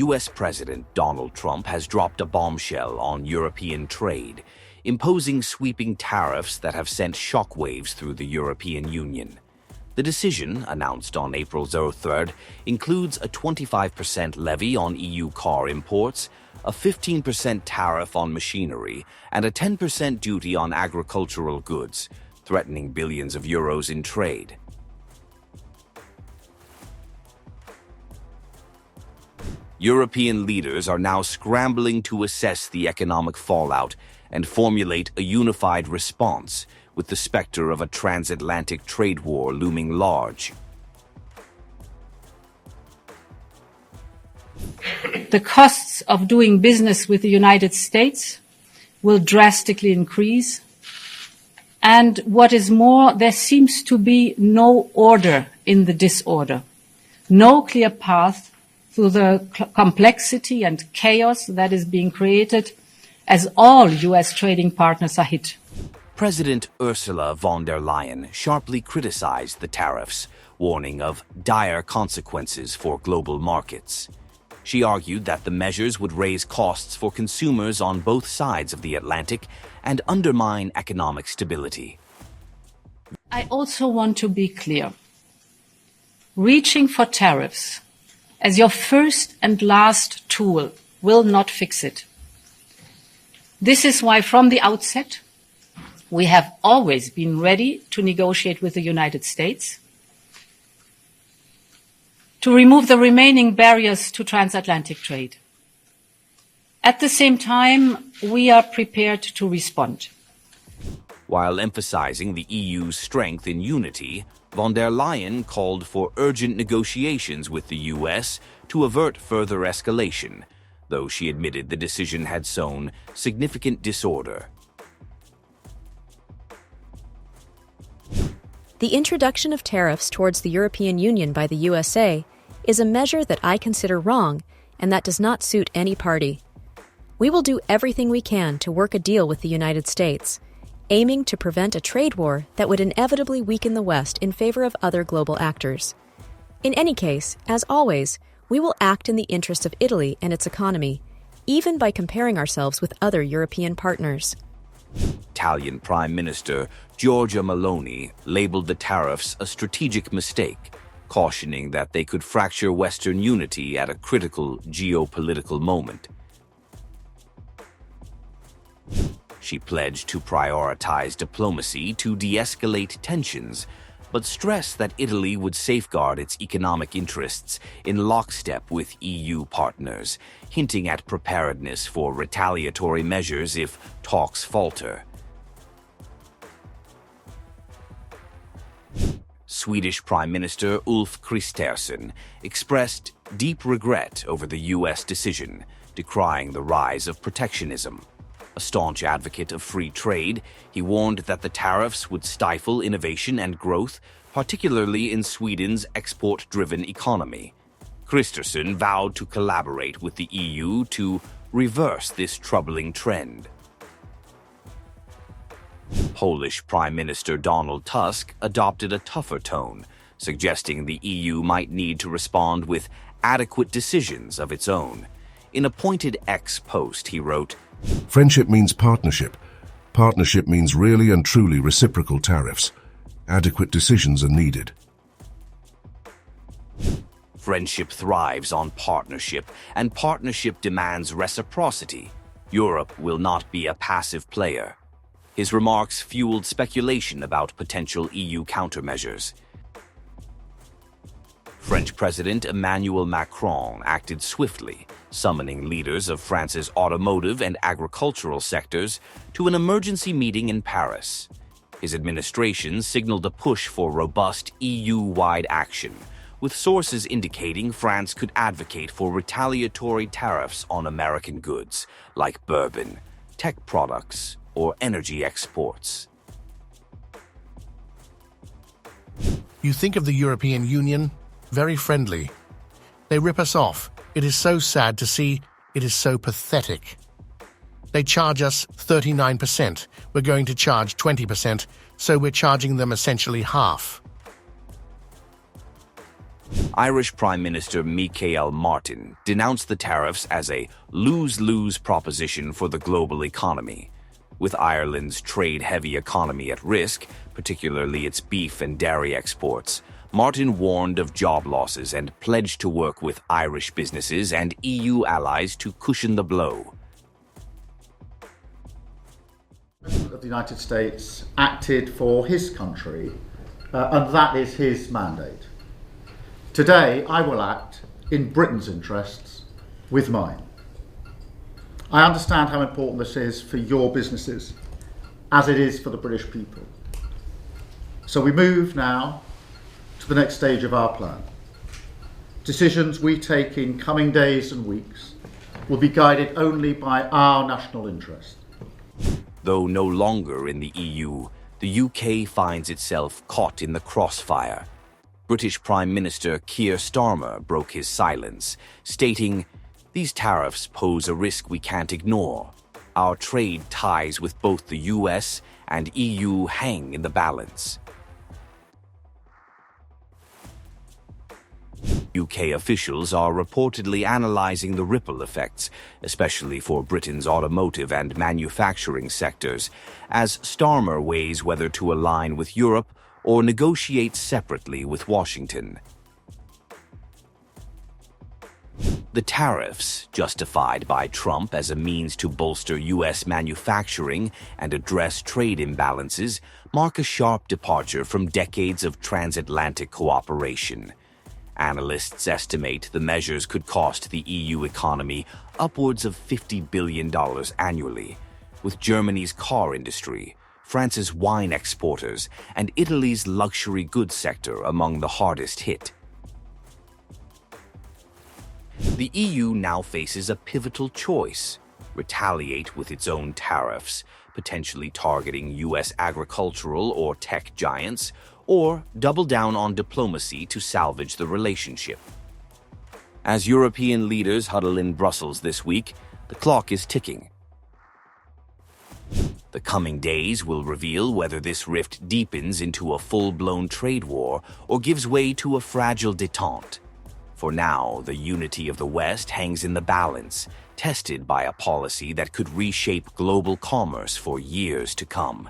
US President Donald Trump has dropped a bombshell on European trade, imposing sweeping tariffs that have sent shockwaves through the European Union. The decision, announced on April 3rd, includes a 25% levy on EU car imports, a 15% tariff on machinery, and a 10% duty on agricultural goods, threatening billions of euros in trade. European leaders are now scrambling to assess the economic fallout and formulate a unified response, with the specter of a transatlantic trade war looming large. The costs of doing business with the United States will drastically increase. And what is more, there seems to be no order in the disorder, no clear path through the complexity and chaos that is being created as all US trading partners are hit. President Ursula von der Leyen sharply criticized the tariffs, warning of dire consequences for global markets. She argued that the measures would raise costs for consumers on both sides of the Atlantic and undermine economic stability. I also want to be clear. Reaching for tariffs as your first and last tool will not fix it. This is why from the outset, we have always been ready to negotiate with the United States to remove the remaining barriers to transatlantic trade. At the same time, we are prepared to respond. While emphasizing the EU's strength in unity, von der Leyen called for urgent negotiations with the US to avert further escalation, though she admitted the decision had sown significant disorder. The introduction of tariffs towards the European Union by the USA is a measure that I consider wrong and that does not suit any party. We will do everything we can to work a deal with the United States, aiming to prevent a trade war that would inevitably weaken the West in favor of other global actors. In any case, as always, we will act in the interest of Italy and its economy, even by comparing ourselves with other European partners. Italian Prime Minister Giorgia Meloni labeled the tariffs a strategic mistake, cautioning that they could fracture Western unity at a critical geopolitical moment. She pledged to prioritize diplomacy to de-escalate tensions, but stressed that Italy would safeguard its economic interests in lockstep with EU partners, hinting at preparedness for retaliatory measures if talks falter. Swedish Prime Minister Ulf Kristersson expressed deep regret over the US decision, decrying the rise of protectionism. A staunch advocate of free trade, he warned that the tariffs would stifle innovation and growth, particularly in Sweden's export-driven economy. Kristersson vowed to collaborate with the EU to reverse this troubling trend. Polish Prime Minister Donald Tusk adopted a tougher tone, suggesting the EU might need to respond with adequate decisions of its own. In a pointed X post, he wrote, "Friendship means partnership. Partnership means really and truly reciprocal tariffs. Adequate decisions are needed." Friendship thrives on partnership, and partnership demands reciprocity. Europe will not be a passive player. His remarks fueled speculation about potential EU countermeasures. French President Emmanuel Macron acted swiftly, summoning leaders of France's automotive and agricultural sectors to an emergency meeting in Paris. His administration signaled a push for robust EU-wide action, with sources indicating France could advocate for retaliatory tariffs on American goods, like bourbon, tech products, or energy exports. You think of the European Union? Very friendly. They rip us off. It is so sad to see. It is so pathetic. They charge us 39%. We're going to charge 20%, so we're charging them essentially half. Irish Prime Minister Michael Martin denounced the tariffs as a lose-lose proposition for the global economy. With Ireland's trade-heavy economy at risk, particularly its beef and dairy exports, Martin warned of job losses and pledged to work with Irish businesses and EU allies to cushion the blow. The President of the United States acted for his country, and that is his mandate. Today, I will act in Britain's interests with mine. I understand how important this is for your businesses, as it is for the British people. So we move now to the next stage of our plan. Decisions we take in coming days and weeks will be guided only by our national interest. Though no longer in the EU, the UK finds itself caught in the crossfire. British Prime Minister Keir Starmer broke his silence, stating, "These tariffs pose a risk we can't ignore. Our trade ties with both the US and EU hang in the balance." UK officials are reportedly analyzing the ripple effects, especially for Britain's automotive and manufacturing sectors, as Starmer weighs whether to align with Europe or negotiate separately with Washington. The tariffs, justified by Trump as a means to bolster US manufacturing and address trade imbalances, mark a sharp departure from decades of transatlantic cooperation. Analysts estimate the measures could cost the EU economy upwards of $50 billion annually, with Germany's car industry, France's wine exporters, and Italy's luxury goods sector among the hardest hit. The EU now faces a pivotal choice: retaliate with its own tariffs, potentially targeting US agricultural or tech giants, or double down on diplomacy to salvage the relationship. As European leaders huddle in Brussels this week, the clock is ticking. The coming days will reveal whether this rift deepens into a full-blown trade war or gives way to a fragile détente. For now, the unity of the West hangs in the balance, tested by a policy that could reshape global commerce for years to come.